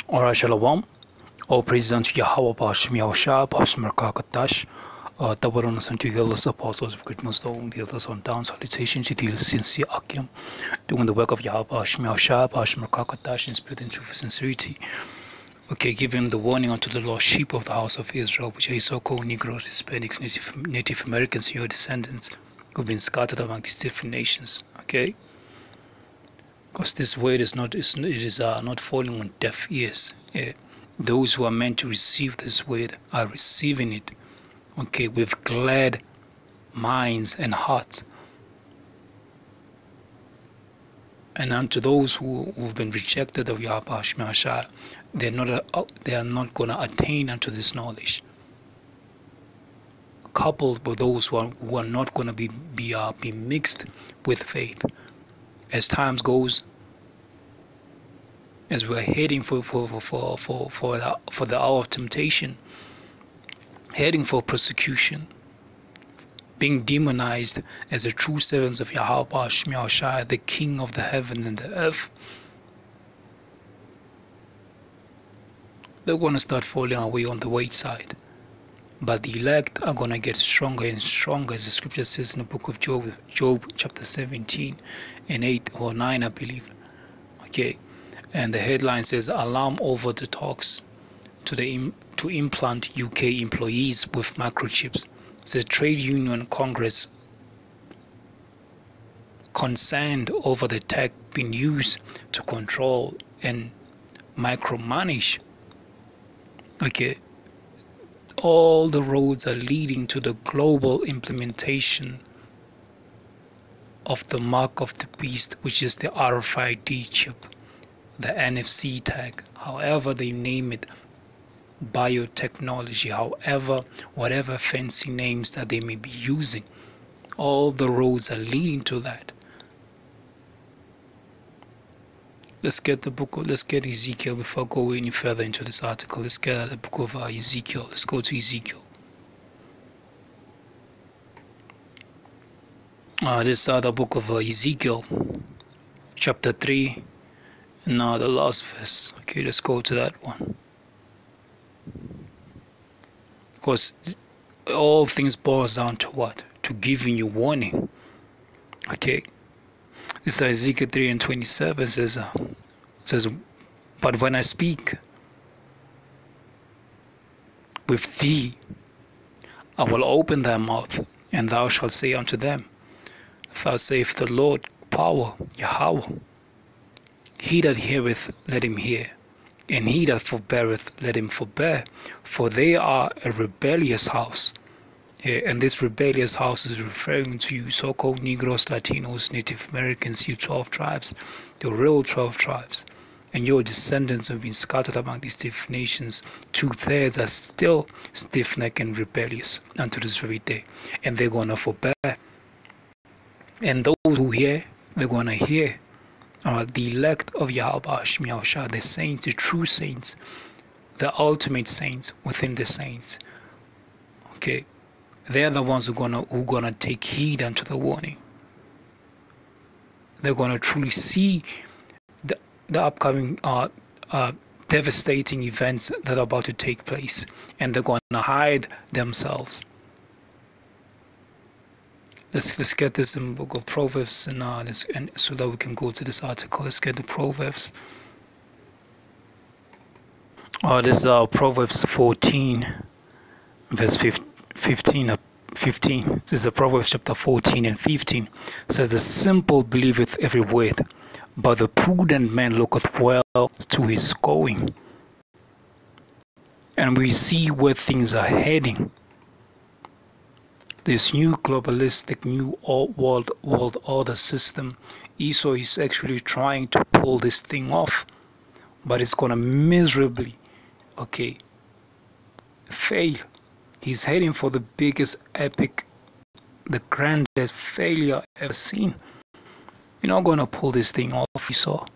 Alright, Shalom. All praise unto YAHAWADAH, Yahushua, Mekakatash. Tabaronas unto the elders, apostles of great milestone, the elders on down, salutations to the sincere Akim, doing the work of Yahushua, Mekakatash, in spirit and truth and sincerity. Okay, giving the warning unto the lost sheep of the house of Israel, which are Esau, Negroes, Hispanics, Native Americans, your descendants, who've been scattered among these different nations. Okay, because this word is not falling on deaf ears. Yeah. Those who are meant to receive this word are receiving it, okay, with glad minds and hearts. And unto those who've been rejected of Yahweh, they are not going to attain unto this knowledge. Coupled with those who are not going to be mixed with faith. As times goes, as we're heading for the hour of temptation, heading for persecution, being demonized as the true servants of Yahweh, the King of the heaven and the earth, they're going to start falling away on the wayside. But the elect are going to get stronger and stronger, as the scripture says in the book of Job chapter 17 and 8 or 9, I believe. Okay, and the headline says, alarm over the talks to implant UK employees with microchips. The trade union Congress concerned over the tech being used to control and micromanage. Okay, all the roads are leading to the global implementation of the mark of the beast, which is the RIFID chip, the NFC tag, however they name it, biotechnology, however, whatever fancy names that they may be using, all the roads are leading to that. Let's get Ezekiel before I go any further into this article. Let's get the book of Ezekiel. Let's go to Ezekiel. This is the book of Ezekiel, chapter 3, and the last verse. Okay, let's go to that one. Because all things boils down to what? To giving you warning. Okay. This is Ezekiel 3 and 27 says, but when I speak with thee, I will open thy mouth, and thou shalt say unto them, thus saith the Lord power, Yahweh. He that heareth, let him hear, and he that forbeareth, let him forbear, for they are a rebellious house. Yeah, and this rebellious house is referring to you so-called Negroes, Latinos, Native Americans, you 12 tribes, the real 12 tribes. And your descendants have been scattered among these different nations. 2/3 are still stiff-necked and rebellious unto this very day. And they're going to forbear. And those who hear, they're going to hear. The elect of Yahweh, the saints, the true saints, the ultimate saints within the saints. Okay. They're the ones who gonna take heed unto the warning. They're gonna truly see the upcoming devastating events that are about to take place, and they're gonna hide themselves. Let's get this in the book of Proverbs, and so that we can go to this article. Let's get the Proverbs. This is Proverbs 14, verse 15. This is Proverbs chapter 14 and 15. It says, the simple believeth every word, but the prudent man looketh well to his going. And we see where things are heading. This new globalistic, new world order system, Esau is actually trying to pull this thing off, but it's going to miserably, okay, fail. He's heading for the biggest epic, the grandest failure ever seen. You're not going to pull this thing off, Esau.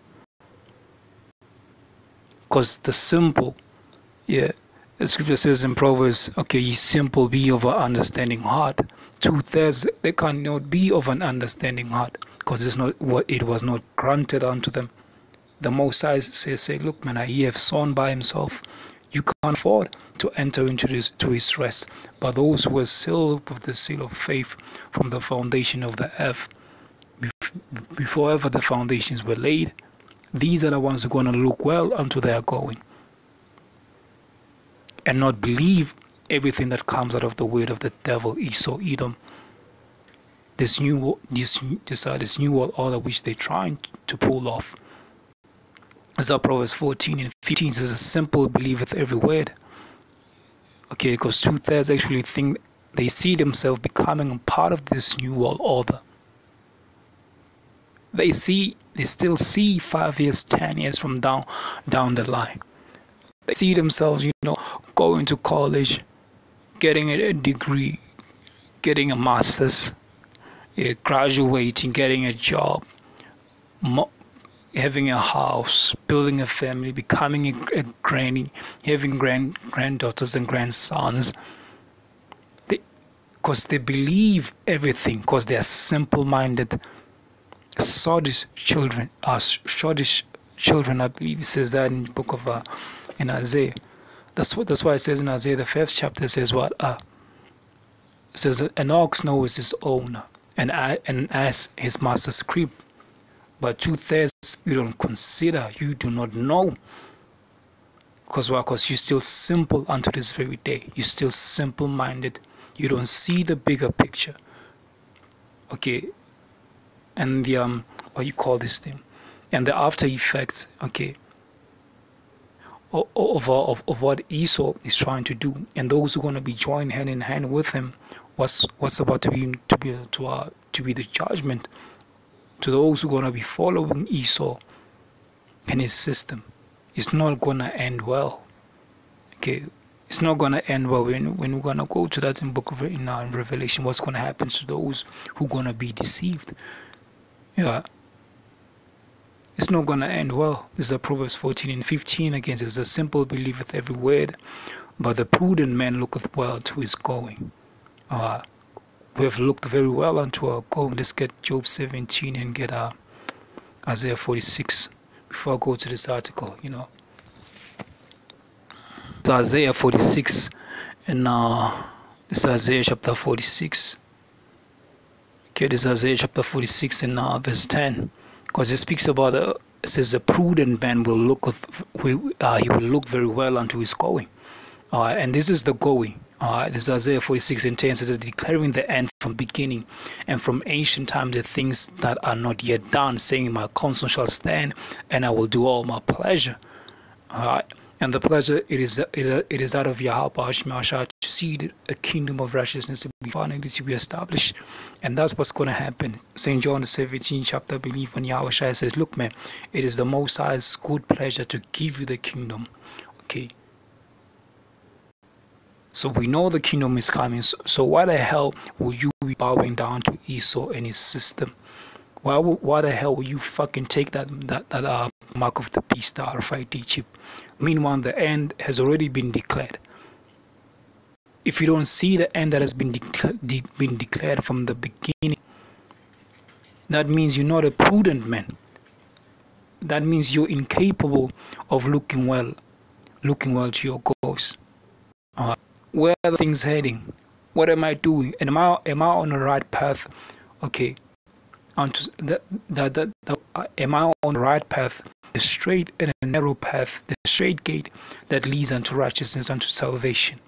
Because the simple, yeah, the scripture says in Proverbs, okay, ye simple be of an understanding heart. 2/3, they cannot be of an understanding heart, because it was not granted unto them. The Most High says, look, man, he have sown by himself. You can't afford to enter into his rest. But those who are sealed with the seal of faith from the foundation of the earth, before ever the foundations were laid, these are the ones who are going to look well unto their going, and not believe everything that comes out of the word of the devil, Esau, Edom. This new world order which they're trying to pull off. As Proverbs 14 and 15 says, a simple believeth every word. Okay, because 2/3 actually think they see themselves becoming a part of this new world order. They still see 5 years, 10 years from down the line. They see themselves, going to college, getting a degree, getting a master's, graduating, getting a job, having a house, building a family, becoming a granny, having granddaughters and grandsons. Because they believe everything, because they are simple-minded, sottish children, I believe it says that in the book of in Isaiah. That's why it says in Isaiah the 5th chapter, it says what? It says an ox knows his owner, and as his master's crib. But 2/3 you don't consider, you do not know. Because why? Because you're still simple unto this very day. You're still simple-minded. You don't see the bigger picture. Okay. And the what you call this thing, and the after effects, okay, of what Esau is trying to do, and those who are going to be joined hand in hand with him, what's about to be the judgment to those who are going to be following Esau and his system. It's not going to end well. Okay, it's not going to end well when we're going to go to that in Revelation. What's going to happen to those who are going to be deceived? Yeah, it's not going to end well. This is Proverbs 14 and 15 again. It's a simple believeth every word, but the prudent man looketh well to his going. We have looked very well unto our going. Let's get Job 17 and get Isaiah 46 before I go to this article. It's Isaiah 46, and this is Isaiah chapter 46. Okay, this is Isaiah chapter 46 and verse 10, because it speaks about it says the prudent man will look he will look very well unto his going, and this is the going. This is Isaiah 46 and 10 says, declaring the end from beginning and from ancient times the things that are not yet done, saying, my counsel shall stand, and I will do all my pleasure. And the pleasure it is that of YAHAWADAH to see a kingdom of righteousness to be founded, to be established, and that's what's going to happen. St. John the 17th chapter, I believe, when Yahushua says, look, man, it is the Most High's good pleasure to give you the kingdom. Okay. So we know the kingdom is coming. So why the hell will you be bowing down to Esau and his system? Why the hell will you fucking take that mark of the beast, the RIFID chip? Meanwhile, the end has already been declared. If you don't see the end that has been declared from the beginning, that means you're not a prudent man. That means you're incapable of looking well to your goals. Where are things heading? What am I doing? Am I on the right path? Okay. Am I on the right path? The straight and a narrow path, the straight gate that leads unto righteousness, unto salvation.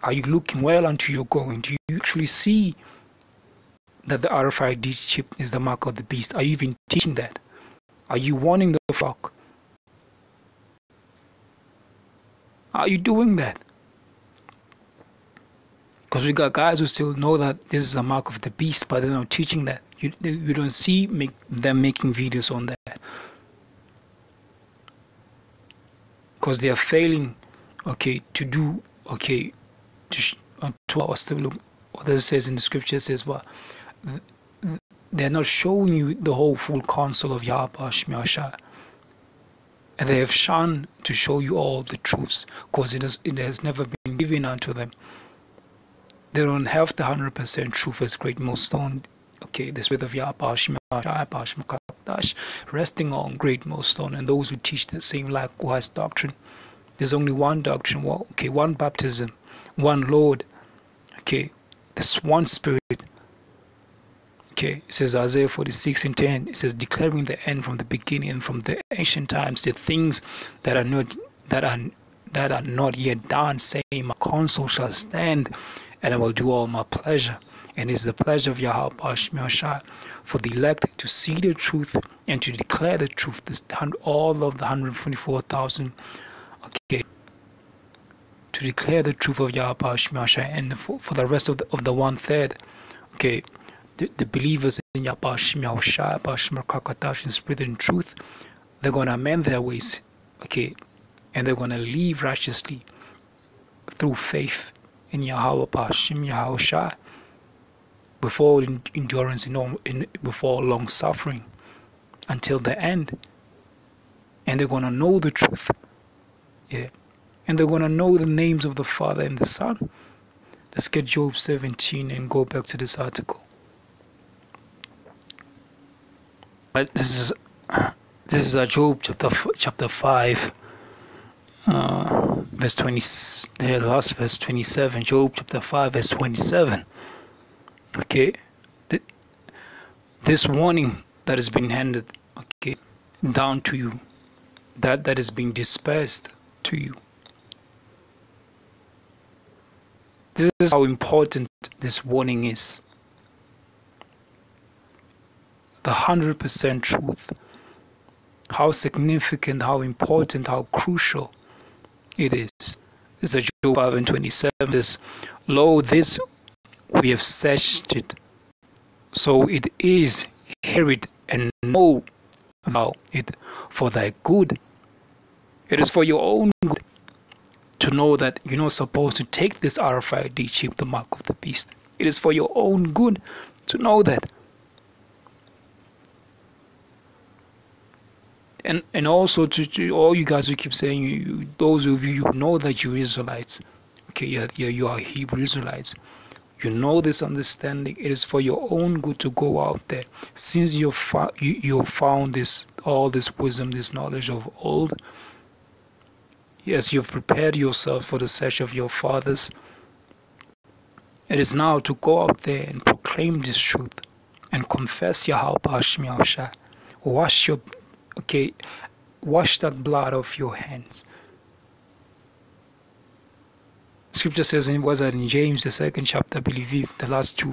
Are you looking well unto your going? Do you actually see that the RIFID chip is the mark of the beast? Are you even teaching that? Are you warning the flock? Are you doing that? Because we got guys who still know that this is a mark of the beast, but they're not teaching that. You don't see them making videos on that. Because they are failing, okay, to do, okay, to us to look. What it says in the scripture says, well, they're not showing you the whole full counsel of Yahweh, and they have shunned to show you all the truths, because it has never been given unto them. They don't have the 100% truth as great millstone. Okay, the spirit of Yahweh, Rakatash, resting on great millstone, and those who teach the same likewise doctrine. There's only one doctrine, one baptism, one Lord, there's one Spirit. It says Isaiah 46:10. It says, declaring the end from the beginning and from the ancient times, the things that are not yet done, saying, my counsel shall stand, and I will do all my pleasure. And it's the pleasure of Yahawah for the elect to see the truth and to declare the truth. All of the 124,000, to declare the truth of Yahawah, and for the rest of the 1/3, the believers in Yahawah, in spirit and truth, they're going to amend their ways, and they're going to live righteously through faith in Yahawah, before endurance, before long suffering, until the end. And they're going to know the truth, and they're going to know the names of the Father and the Son. Let's get Job 17 and go back to this article. But this is Job chapter 5, verse 20. The last verse 27. Job chapter 5, verse 27. This warning that has been handed, down to you, that is being dispersed to you. This is how important this warning is. The 100% truth. How significant, how important, how crucial it is. This is Job 5 and 27. This, lo, this we have searched it, so it is. Hear it and know thou it for thy good. It is for your own good to know that you're not supposed to take this RIFID chip, the mark of the beast. It is for your own good to know that. And also to all you guys who keep saying, those of you who know that you're Israelites, you are Hebrew Israelites. You know this understanding. It is for your own good to go out there. Since you found all this wisdom, this knowledge of old, yes, you've prepared yourself for the search of your fathers. It is now to go out there and proclaim this truth and confess Yahawah. Wash that blood off your hands. Scripture says in James, the 2nd chapter, I believe the last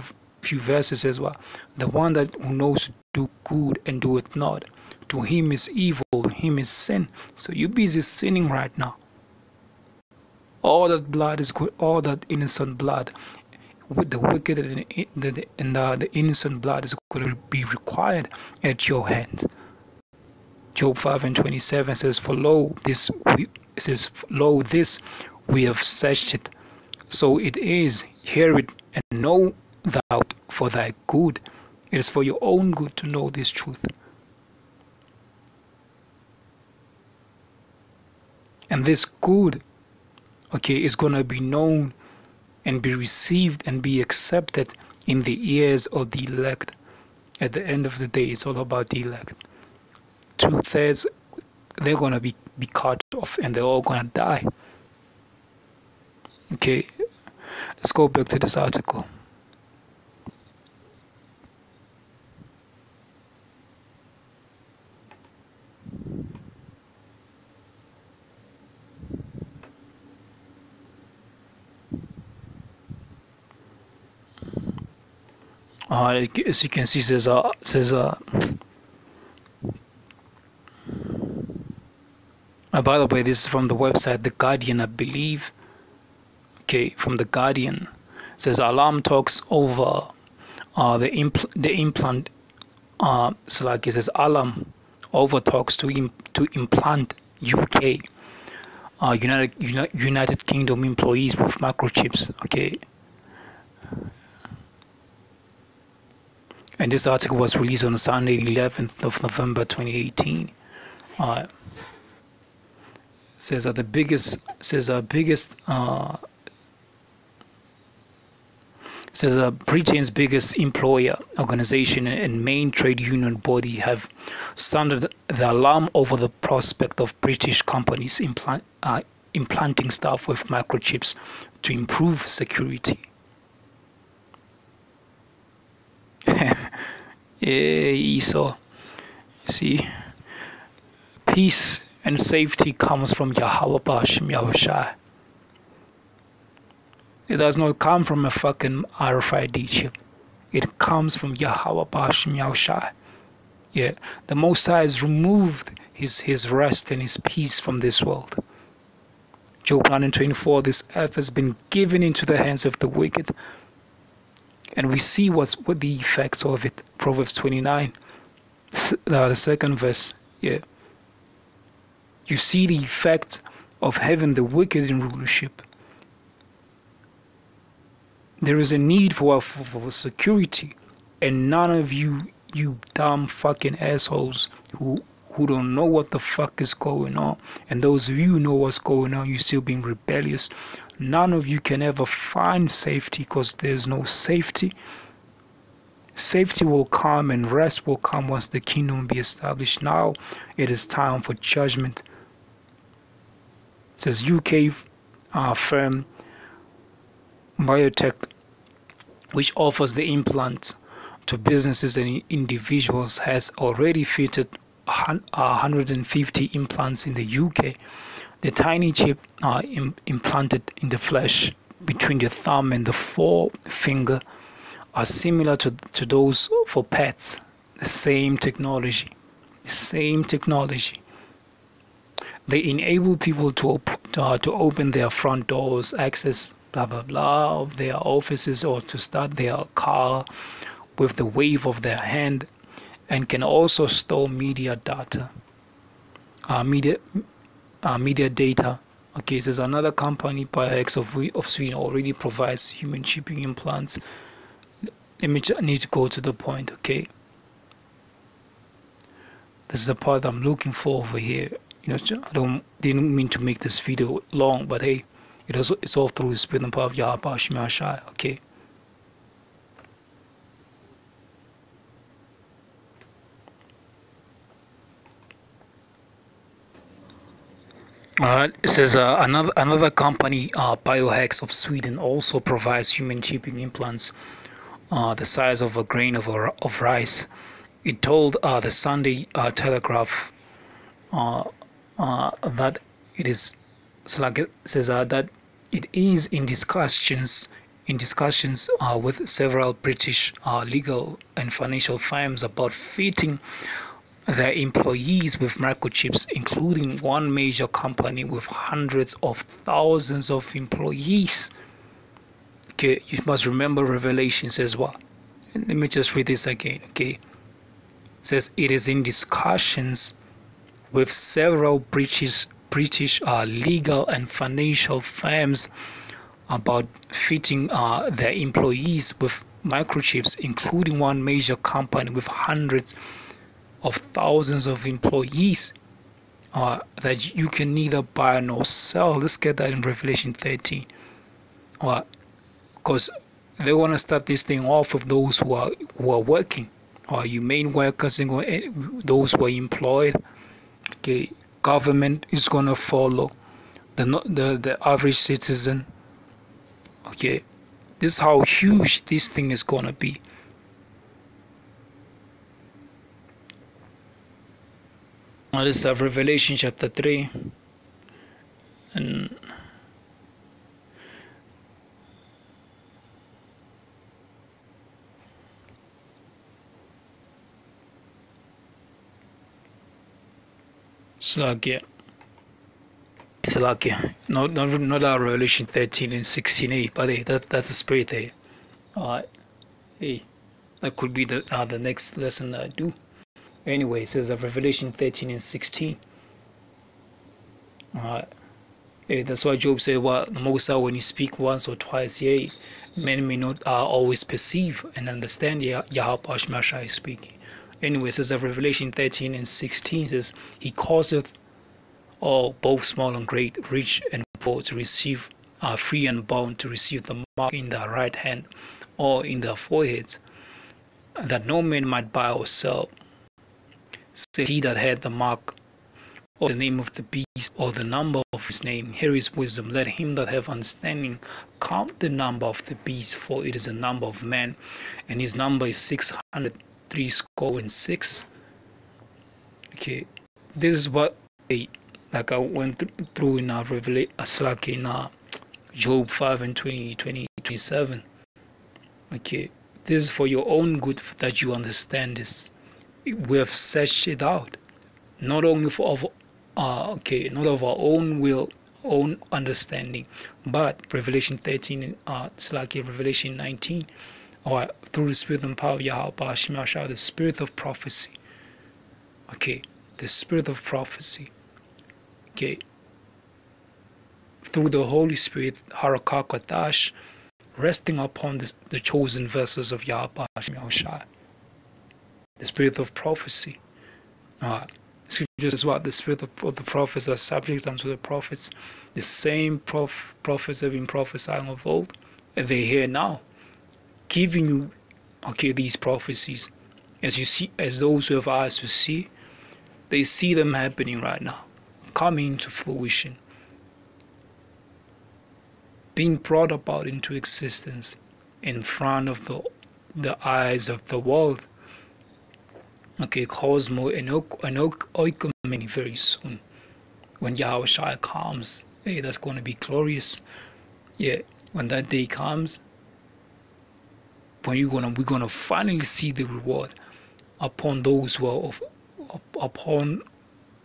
few verses as well, the one who knows to do good and do it not, to him is evil, to him is sin. So you're busy sinning right now. All that blood is good, all that innocent blood, with the wicked and the innocent blood is going to be required at your hands. Job 5 and 27 says, lo, this we have searched it, so it is. Hear it and know thou for thy good. It is for your own good to know this truth. And this good, is going to be known and be received and be accepted in the ears of the elect. At the end of the day, it's all about the elect. 2/3, they're going to be cut off and they're all going to die. Let's go back to this article. As you can see, says by the way, this is from the website The Guardian, I believe. From The Guardian, it says alarm talks over the implant. So like it says alarm over talks to implant UK, United Kingdom employees with microchips. And this article was released on Sunday, 11th of November, 2018. Says that says Britain's biggest employer organization and main trade union body have sounded the alarm over the prospect of British companies implanting staff with microchips to improve security. Esau. See, peace and safety comes from YAHAWADAH. It does not come from a fucking RIFID chip. It comes from YAHAWADAH. Yeah, the Most High has removed his rest and his peace from this world. Job 9:24, this earth has been given into the hands of the wicked. And we see what the effects of it. Proverbs 29, the second verse. Yeah. You see the effect of having the wicked in rulership. There is a need for security, and none of you dumb fucking assholes who don't know what the fuck is going on, and those of you who know what's going on, you still being rebellious. None of you can ever find safety, because there's no safety. Safety will come and rest will come once the kingdom be established. Now it is time for judgment. It says UK firm biotech, which offers the implant to businesses and individuals, has already fitted 150 implants in the UK. The tiny chip implanted in the flesh between the thumb and the forefinger are similar to those for pets. The same technology. They enable people to open their front doors, access blah blah blah of their offices, or to start their car with the wave of their hand, and can also store media data. Media data. Okay, so there's another company, PANAMA of Sweden, already provides human chipping implants. I need to go to the point. Okay, this is the part I'm looking for over here. You know, didn't mean to make this video long, but hey, it's all through the spirit and power of Yahweh. Okay. It says another company, Biohacks of Sweden, also provides human chipping implants the size of a grain of rice. It told the Sunday Telegraph that it is, so like it says that it is in discussions with several British legal and financial firms about fitting their employees with microchips, including one major company with hundreds of thousands of employees. Okay, you must remember Revelation says what? Let me just read this again. Okay, it says it is in discussions with several British legal and financial firms about fitting their employees with microchips, including one major company with hundreds of thousands of employees that you can neither buy nor sell. Let's get that in Revelation 13. Because they want to start this thing off with those who are working, or you main workers, and those who are employed. Okay, government is gonna follow the average citizen. Okay, this is how huge this thing is gonna be. Now this is Revelation chapter 3, and Salakia, not our Revelation 13 and 16a, but hey, that's the spirit there. Hey, that could be the next lesson I do. Anyway, it says Revelation 13 and 16. Hey, that's why Job said, well, the Most High, when you speak once or twice, yea, men may not always perceive and understand Yahweh is speaking. Anyway, it says Revelation 13 and 16 says, He causeth all, both small and great, rich and poor, to receive, free and bound, to receive the mark in their right hand or in their foreheads, that no man might buy or sell, save he that had the mark or the name of the beast or the number of his name. Here is wisdom. Let him that have understanding count the number of the beast, for it is a number of man, and his number is 666. Okay, this is what like I went through in our Revelation, in Job 5 and 27. Okay, this is for your own good, that you understand this. We have searched it out, not only for not of our own will, own understanding, but Revelation 13 Revelation 19, or through the Spirit and power of Yahawah, the spirit of prophecy. Okay, the spirit of prophecy. Okay, through the Holy Spirit, Harakakatash, resting upon the chosen vessels of Yahawah, the spirit of prophecy. Scripture is what the spirit of the prophets are subject unto the prophets. The same prophets have been prophesying of old, and they're here now, giving you these prophecies. As you see, as those who have eyes to see, they see them happening right now, coming to fruition, being brought about into existence in front of the eyes of the world. Okay, Cosmo and Oikumeni very soon. When Yahweh comes, hey, that's going to be glorious. Yeah, when that day comes, when we're gonna finally see the reward upon those who are upon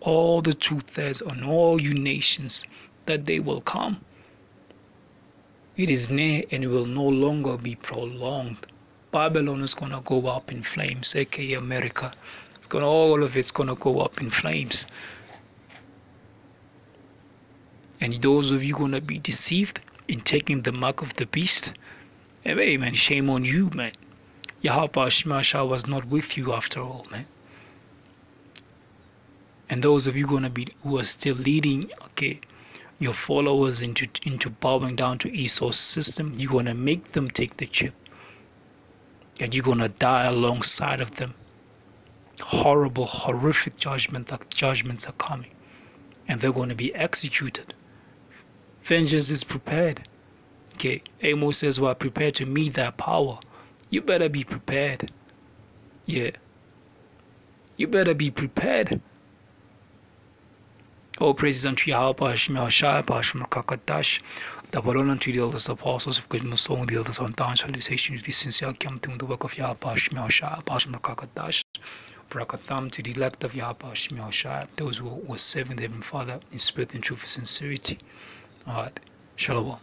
all the truthers on all you nations, that day will come. It is near and it will no longer be prolonged. Babylon is gonna go up in flames, aka America. All of it's gonna go up in flames. And those of you gonna be deceived in taking the mark of the beast, hey man, shame on you, man. Yahawah was not with you after all, man. And those of you who are still leading, your followers into bowing down to Esau's system, you're gonna make them take the chip. And you're going to die alongside of them. Horrible, horrific judgments are coming. And they're going to be executed. Vengeance is prepared. Okay, Amos says, well, prepare to meet that power. You better be prepared. Yeah. You better be prepared. All praises unto Yahawah, ZABAWALAN unto the elders, apostles of great song, the elders on down, salutations to the sincere coming the work of Yahawah, Brakatham to the elect of Yahawah, those who were serving the Heavenly Father in spirit and truth and sincerity. Alright, Shalom.